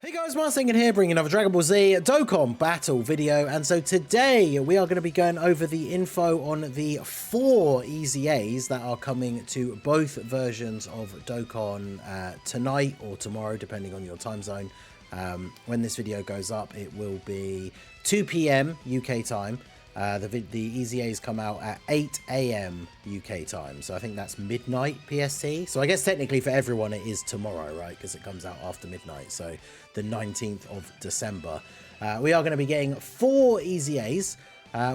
Hey guys, Martin here, bringing another Dragon Ball Z Dokkan battle video, and so today we are going to be going over the info on the 4 EZA'S that are coming to both versions of Dokkan tonight or tomorrow, depending on your time zone. When this video goes up, it will be 2 PM UK time. The EZA'S come out at 8 AM UK time, so I think that's midnight PST. So I guess technically for everyone it is tomorrow, right? Because it comes out after midnight, so the 19th of December. We are going to be getting 4 EZA'S.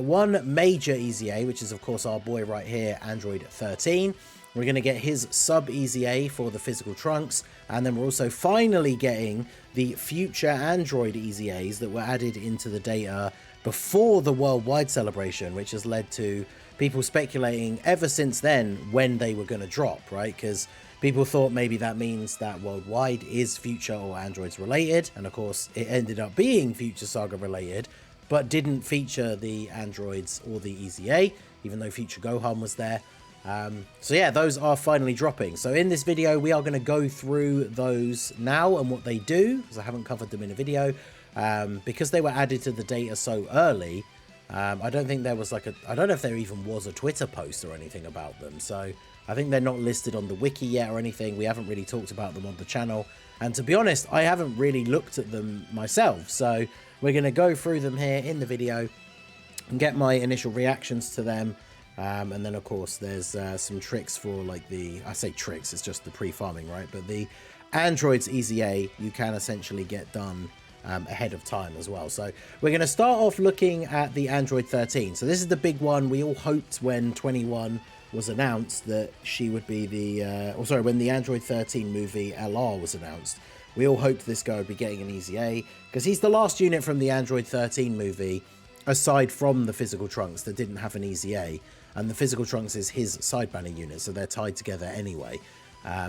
One major EZA, which is of course our boy right here, Android 13. We're going to get his sub EZA for the physical Trunks, and then we're also finally getting the future Android EZA'S that were added into the data before the worldwide celebration, which has led to people speculating ever since then when they were going to drop, right? Because people thought maybe that means that worldwide is Future or Androids related, and of course it ended up being Future Saga related, but didn't feature the Androids or the EZA, even though Future Gohan was there. So yeah, those are finally dropping. So in this video we are going to go through those now and what they do, because I haven't covered them in a video. Because they were added to the data so early, I don't think there was I don't know if there even was a Twitter post or anything about them. So I think they're not listed on the wiki yet or anything. We haven't really talked about them on the channel. And to be honest, I haven't really looked at them myself. So we're going to go through them here in the video and get my initial reactions to them. And then of course there's some tricks for I say tricks, it's just the pre-farming, right? But the Androids EZA you can essentially get done ahead of time as well. So we're going to start off looking at the Android 13. So this is the big one. We all hoped when 21 was announced that she would be the when the Android 13 movie LR was announced, we all hoped this guy would be getting an EZA, because he's the last unit from the Android 13 movie aside from the physical Trunks that didn't have an EZA, and the physical Trunks is his side banner unit, so they're tied together anyway.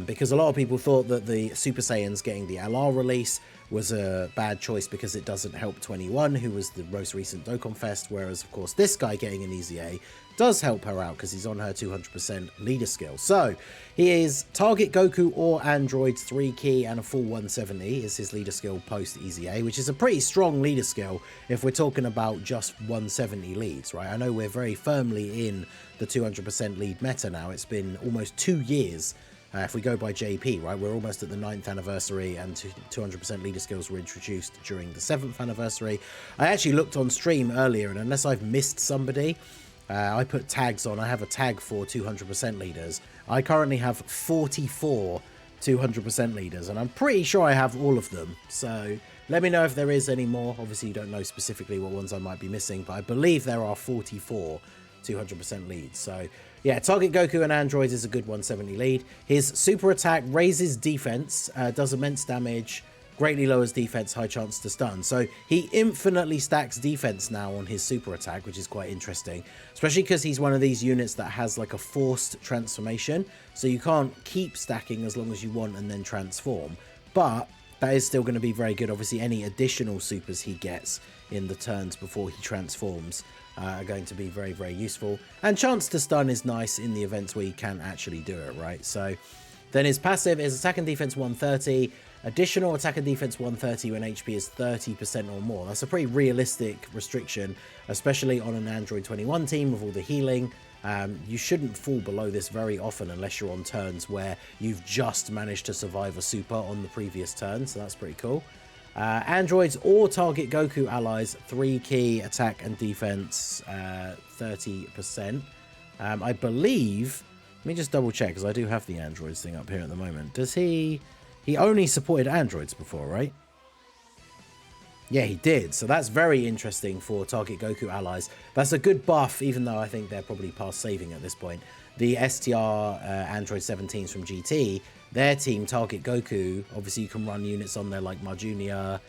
Because a lot of people thought that the Super Saiyans getting the LR release was a bad choice because it doesn't help 21, who was the most recent Dokkan Fest, whereas of course this guy getting an EZA does help her out because he's on her 200% leader skill. So he is target Goku or androids 3 key and a full 170 is his leader skill post EZA, which is a pretty strong leader skill if we're talking about just 170 leads, right? I know we're very firmly in the 200% lead meta now. It's been almost 2 years. If we go by JP, right, we're almost at the 9th anniversary, and 200% leader skills were introduced during the 7th anniversary. I actually looked on stream earlier, and unless I've missed somebody, I put tags on. I have a tag for 200% leaders. I currently have 44 200% leaders, and I'm pretty sure I have all of them. So let me know if there is any more. Obviously, you don't know specifically what ones I might be missing, but I believe there are 44 200% leads. So yeah, target Goku and androids is a good 170 lead. His super attack raises defense, does immense damage, greatly lowers defense, high chance to stun. So he infinitely stacks defense now on his super attack, which is quite interesting, especially because he's one of these units that has like a forced transformation, so you can't keep stacking as long as you want and then transform, but that is still going to be very good. Obviously any additional supers he gets in the turns before he transforms are going to be very, very useful. And chance to stun is nice in the events where you can actually do it, right? So then his passive is attack and defense 130, additional attack and defense 130 when HP is 30% or more. That's a pretty realistic restriction, especially on an Android 21 team with all the healing. You shouldn't fall below this very often unless you're on turns where you've just managed to survive a super on the previous turn, so that's pretty cool. Androids or target Goku allies 3 key attack and defense 30%. I believe, let me just double check because I do have the androids thing up here at the moment. Does he only supported androids before, right? Yeah, he did. So that's very interesting for target Goku allies. That's a good buff, even though I think they're probably past saving at this point. The STR Android 17s from GT, their team target Goku. Obviously, you can run units on there like Marjunia,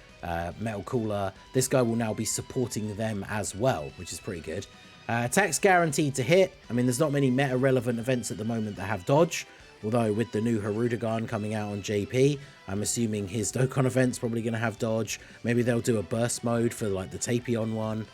Metal Cooler. This guy will now be supporting them as well, which is pretty good. Attacks guaranteed to hit. I mean, there's not many meta-relevant events at the moment that have dodge. Although with the new Hirudegarn coming out on JP, I'm assuming his Dokkan event's probably going to have dodge. Maybe they'll do a burst mode for like the Tapion one.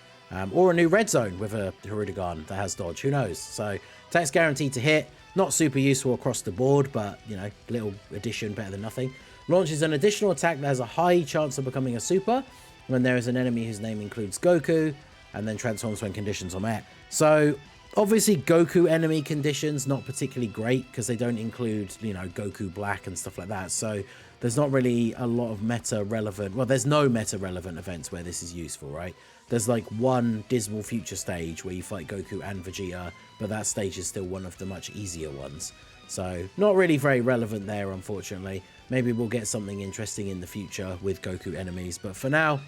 Or a new red zone with a Hirudegarn that has dodge. Who knows? So attacks guaranteed to hit. Not super useful across the board, but, you know, little addition, better than nothing. Launches an additional attack that has a high chance of becoming a super when there is an enemy whose name includes Goku, and then transforms when conditions are met. So obviously Goku enemy conditions not particularly great because they don't include, you know, Goku Black and stuff like that. So there's not really a lot of meta relevant, well, there's no meta relevant events where this is useful, right? There's like one Dismal Future stage where you fight Goku and Vegeta, but that stage is still one of the much easier ones. So not really very relevant there, unfortunately. Maybe we'll get something interesting in the future with Goku enemies, but for now,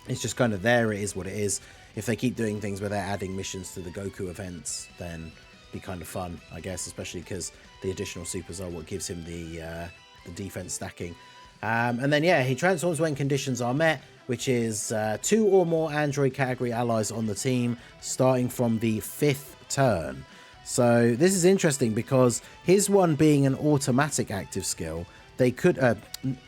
it's just kind of there. It is what it is. If they keep doing things where they're adding missions to the Goku events, then it'd be kind of fun, I guess, especially because the additional supers are what gives him the defense stacking. And then, yeah, he transforms when conditions are met, which is 2 or more Android category allies on the team, starting from the 5th turn. So this is interesting because his one being an automatic active skill, they could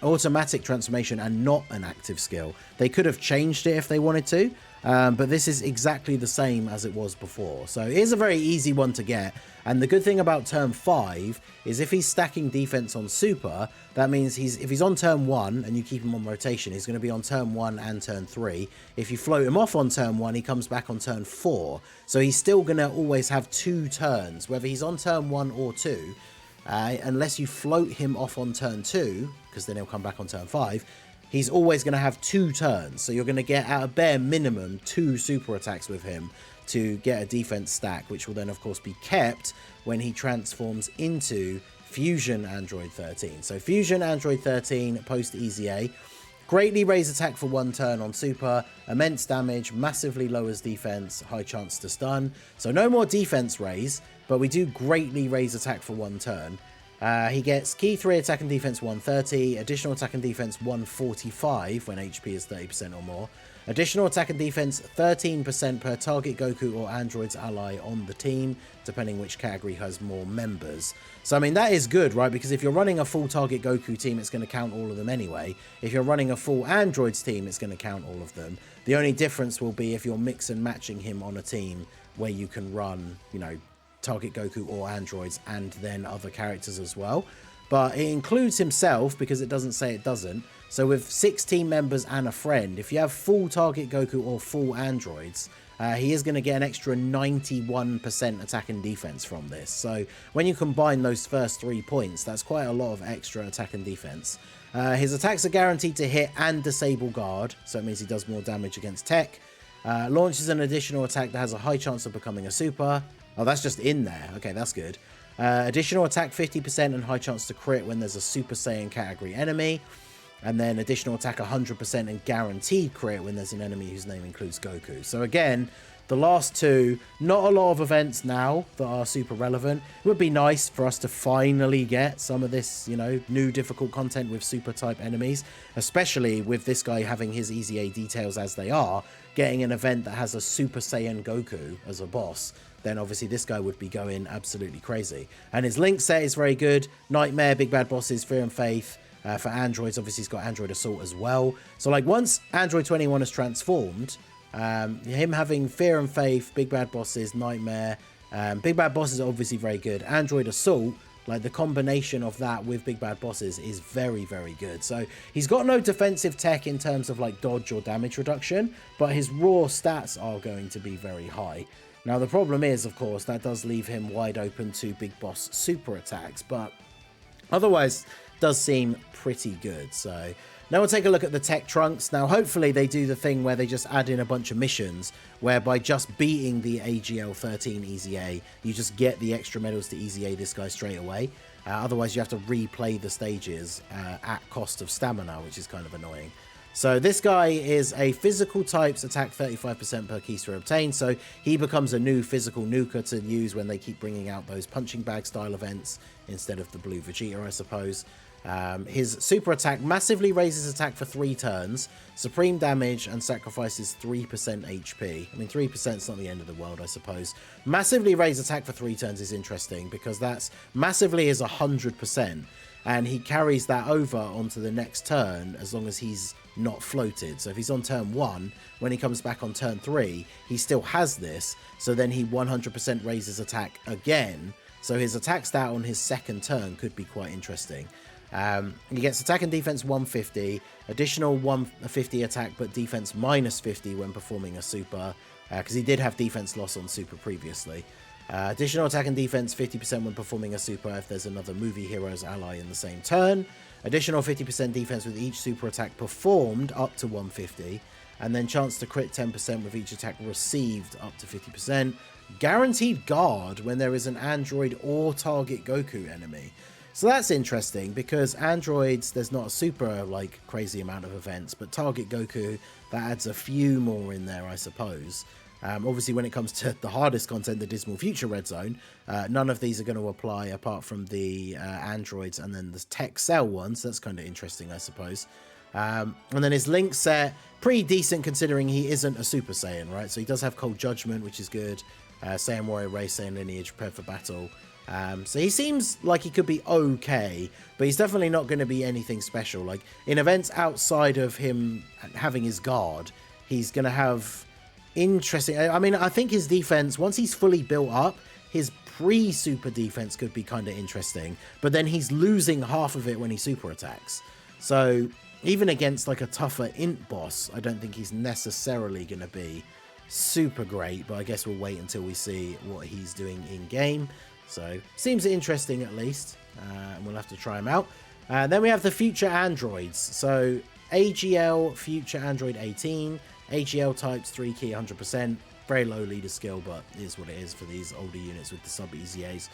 automatic transformation and not an active skill. They could have changed it if they wanted to, but this is exactly the same as it was before. So it is a very easy one to get. And the good thing about turn 5 is if he's stacking defense on super, that means if he's on turn 1 and you keep him on rotation, he's going to be on turn 1 and turn 3. If you float him off on turn 1, he comes back on turn 4. So he's still going to always have 2 turns, whether he's on turn 1 or 2. Unless you float him off on turn 2, because then he'll come back on turn 5, he's always going to have 2 turns. So you're going to get, at a bare minimum, 2 super attacks with him to get a defense stack, which will then, of course, be kept when he transforms into Fusion Android 13. So Fusion Android 13 post EZA. Greatly raise attack for 1 turn on super, immense damage, massively lowers defense, high chance to stun. So no more defense raise, but we do greatly raise attack for 1 turn. He gets key 3 attack and defense 130, additional attack and defense 145 when HP is 30% or more. Additional attack and defense 13% per target Goku or Android's ally on the team, depending which category has more members. So, I mean, that is good, right? Because if you're running a full target Goku team, it's going to count all of them anyway. If you're running a full Androids team, it's going to count all of them. The only difference will be if you're mix and matching him on a team where you can run, you know, target Goku or Androids and then other characters as well. But it includes himself because it doesn't say it doesn't. So with 6 team members and a friend, if you have full target Goku or full Androids, he is going to get an extra 91% attack and defense from this. So when you combine those first 3 points, that's quite a lot of extra attack and defense. His attacks are guaranteed to hit and disable guard, so it means he does more damage against tech. Launches an additional attack that has a high chance of becoming a super. Oh, that's just in there. Okay, that's good. Additional attack 50% and high chance to crit when there's a Super Saiyan category enemy. And then additional attack 100% and guaranteed crit when there's an enemy whose name includes Goku. So again, the last 2, not a lot of events now that are super relevant. It would be nice for us to finally get some of this, you know, new difficult content with super type enemies, especially with this guy having his EZA details as they are, getting an event that has a Super Saiyan Goku as a boss. Then obviously this guy would be going absolutely crazy. And his link set is very good. Nightmare, Big Bad Bosses, Fear and Faith. For Androids, obviously he's got Android Assault as well. So like once Android 21 is transformed, him having Fear and Faith, Big Bad Bosses, Nightmare, Big Bad Bosses are obviously very good. Android Assault, like the combination of that with Big Bad Bosses is very, very good. So he's got no defensive tech in terms of like dodge or damage reduction, but his raw stats are going to be very high. Now the problem is, of course, that does leave him wide open to Big Boss super attacks, but otherwise does seem pretty good. So now we'll take a look at the tech trunks. Now hopefully they do the thing where they just add in a bunch of missions whereby just beating the AGL 13 EZA, you just get the extra medals to EZA this guy straight away. Otherwise you have to replay the stages at cost of stamina, which is kind of annoying. So this guy is a physical types attack 35% per keister obtained. So he becomes a new physical nuker to use when they keep bringing out those punching bag style events instead of the blue Vegeta, I suppose. His super attack massively raises attack for 3 turns, supreme damage, and sacrifices 3% HP. I mean, 3% is not the end of the world, I suppose. Massively raise attack for 3 turns is interesting because that's massively is 100%, and he carries that over onto the next turn as long as he's not floated. So if he's on turn 1, when he comes back on turn 3, he still has this, so then he 100% raises attack again. So his attack stat on his second turn could be quite interesting. He gets attack and defense 150, additional 150 attack but defense minus 50 when performing a super, because he did have defense loss on super previously. Additional attack and defense 50% when performing a super if there's another movie hero's ally in the same turn. Additional 50% defense with each super attack performed up to 150. And then chance to crit 10% with each attack received up to 50%. Guaranteed guard when there is an android or target Goku enemy. So that's interesting because androids, there's not a super like crazy amount of events, but target Goku, that adds a few more in there, I suppose. Obviously, when it comes to the hardest content, the Dismal Future Red Zone, none of these are going to apply apart from the androids and then the tech cell ones. That's kind of interesting, I suppose. And then his link set, pretty decent considering he isn't a Super Saiyan, right? So he does have Cold Judgment, which is good. Saiyan Warrior Race, Saiyan Lineage, prepared for battle. So he seems like he could be okay, but he's definitely not going to be anything special. Like in events outside of him having his guard, he's going to have interesting. I mean, I think his defense, once he's fully built up, his pre-super defense could be kind of interesting, but then he's losing half of it when he super attacks. So even against like a tougher int boss, I don't think he's necessarily going to be super great, but I guess we'll wait until we see what he's doing in game. So seems interesting at least, and we'll have to try him out. Then we have the future androids. So AGL future android 18, AGL types 3 key 100%, very low leader skill, but it is what it is for these older units with the sub EZA'S.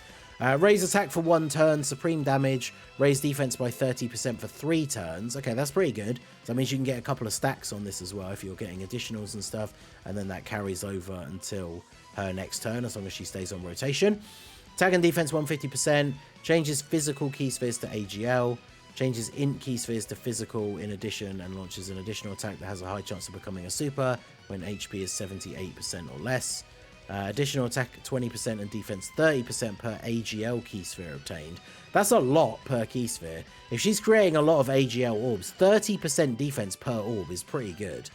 Raise attack for 1 turn, supreme damage, raise defense by 30% for 3 turns. Okay, that's pretty good. So that means you can get a couple of stacks on this as well if you're getting additionals and stuff, and then that carries over until her next turn as long as she stays on rotation. Attack and defense 150%, changes physical key spheres to AGL, changes int key spheres to physical in addition, and launches an additional attack that has a high chance of becoming a super when HP is 78% or less. Additional attack 20% and defense 30% per AGL key sphere obtained. That's a lot per key sphere. If she's creating a lot of AGL orbs, 30% defense per orb is pretty good.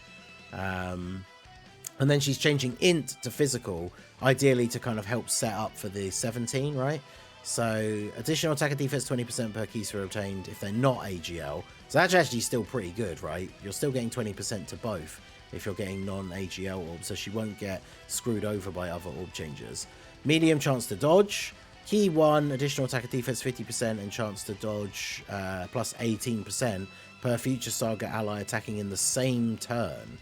And then she's changing int to physical, ideally to kind of help set up for the 17, right? So additional attack and defense 20% per key sphere obtained if they're not AGL. So that's actually still pretty good, right? You're still getting 20% to both if you're getting non-AGL orbs, so she won't get screwed over by other orb changes. Medium chance to dodge. Key 1, additional attack and defense 50% and chance to dodge plus 18% per future Saga ally attacking in the same turn.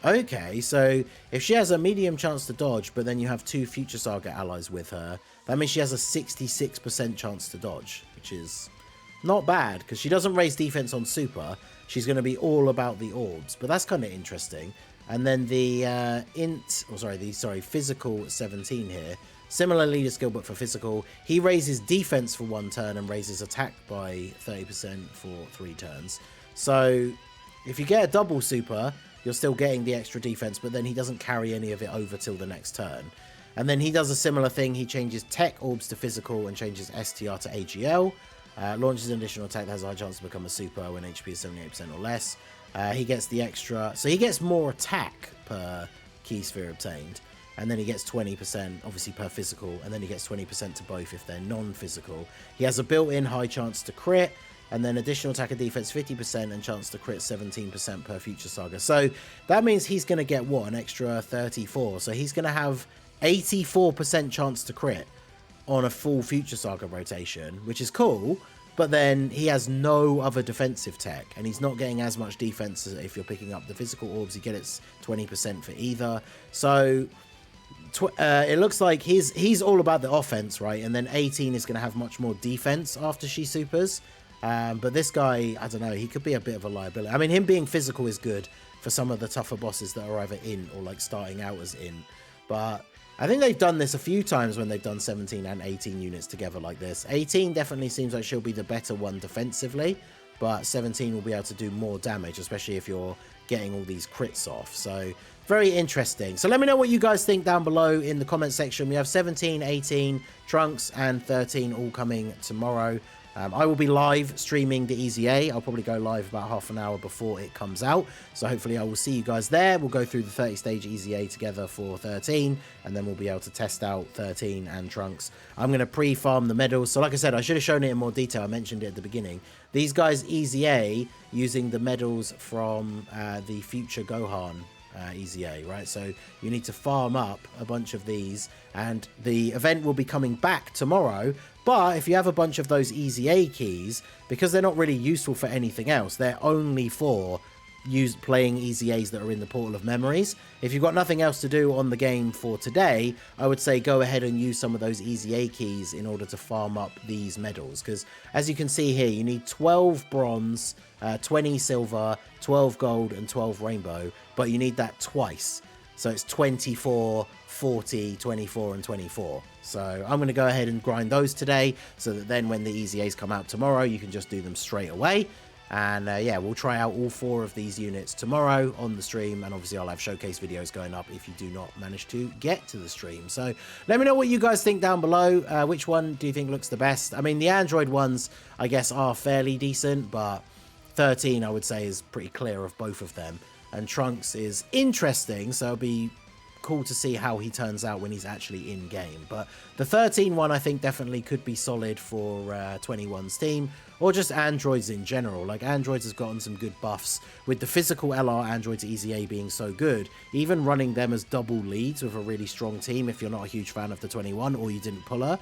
Okay, so if she has a medium chance to dodge, but then you have 2 future Saga allies with her, that means she has a 66% chance to dodge, which is not bad, because she doesn't raise defense on super. She's going to be all about the orbs, but that's kind of interesting. And then the physical 17 here, similar leader skill, but for physical. He raises defense for 1 turn and raises attack by 30% for 3 turns. So if you get a double super, you're still getting the extra defense, but then he doesn't carry any of it over till the next turn. And then he does a similar thing. He changes tech orbs to physical and changes STR to AGL. Launches an additional attack that has a high chance to become a super when HP is 78% or less. He gets the extra, so he gets more attack per key sphere obtained. And then he gets 20%, obviously per physical, and then he gets 20% to both if they're non-physical. He has a built-in high chance to crit, and then additional attack and defense 50% and chance to crit 17% per future Saga. So that means he's going to get, what, an extra 34. So he's going to have 84% chance to crit on a full future Saga rotation, which is cool, but then he has no other defensive tech, and he's not getting as much defense as if you're picking up the physical orbs. You get it's 20% for either. So it looks like he's all about the offense, right? And then 18 is going to have much more defense after she supers. But this guy, I don't know, he could be a bit of a liability. I mean, him being physical is good for some of the tougher bosses that are either in or like starting out as in. But I think they've done this a few times when they've done 17 and 18 units together like this. 18 definitely seems like she'll be the better one defensively, but 17 will be able to do more damage, especially if you're getting all these crits off. So very interesting. So let me know what you guys think down below in the comment section. We have 17, 18, Trunks, and 13 all coming tomorrow. I will be live streaming the EZA. I'll probably go live about half an hour before it comes out. So hopefully I will see you guys there. We'll go through the 30-stage EZA together for 13, and then we'll be able to test out 13 and Trunks. I'm going to pre-farm the medals. So like I said, I should have shown it in more detail. I mentioned it at the beginning. These guys EZA using the medals from the future Gohan EZA, right? So you need to farm up a bunch of these, and the event will be coming back tomorrow. But if you have a bunch of those EZA keys, because they're not really useful for anything else, they're only for playing EZAs that are in the Portal of Memories. If you've got nothing else to do on the game for today, I would say go ahead and use some of those EZA keys in order to farm up these medals, because as you can see here, you need 12 bronze, 20 silver, 12 gold, and 12 rainbow, but you need that twice. So it's 24, 40, 24, and 24. So I'm going to go ahead and grind those today, so that then when the EZAs come out tomorrow, you can just do them straight away. And yeah, we'll try out all 4 of these units tomorrow on the stream, and obviously I'll have showcase videos going up if you do not manage to get to the stream. So let me know what you guys think down below. Which one do you think looks the best? I mean, the Android ones, I guess, are fairly decent, but 13, I would say, is pretty clear of both of them. And Trunks is interesting, so it'll be cool to see how he turns out when he's actually in game. But the 13 one, I think, definitely could be solid for 21's team, or just androids in general. Like, androids has gotten some good buffs with the physical LR androids EZA being so good. Even running them as double leads with a really strong team, if you're not a huge fan of the 21 or you didn't pull her,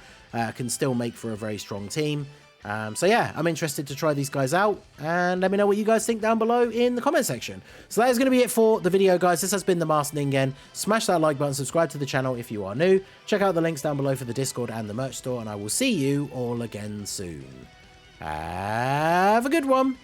can still make for a very strong team. So yeah, I'm interested to try these guys out, and let me know what you guys think down below in the comment section. So that is going to be it for the video, guys. This has been the Masked Ningen. Smash that like button, subscribe to the channel if you are new. Check out the links down below for the Discord and the merch store, and I will see you all again soon. Have a good one.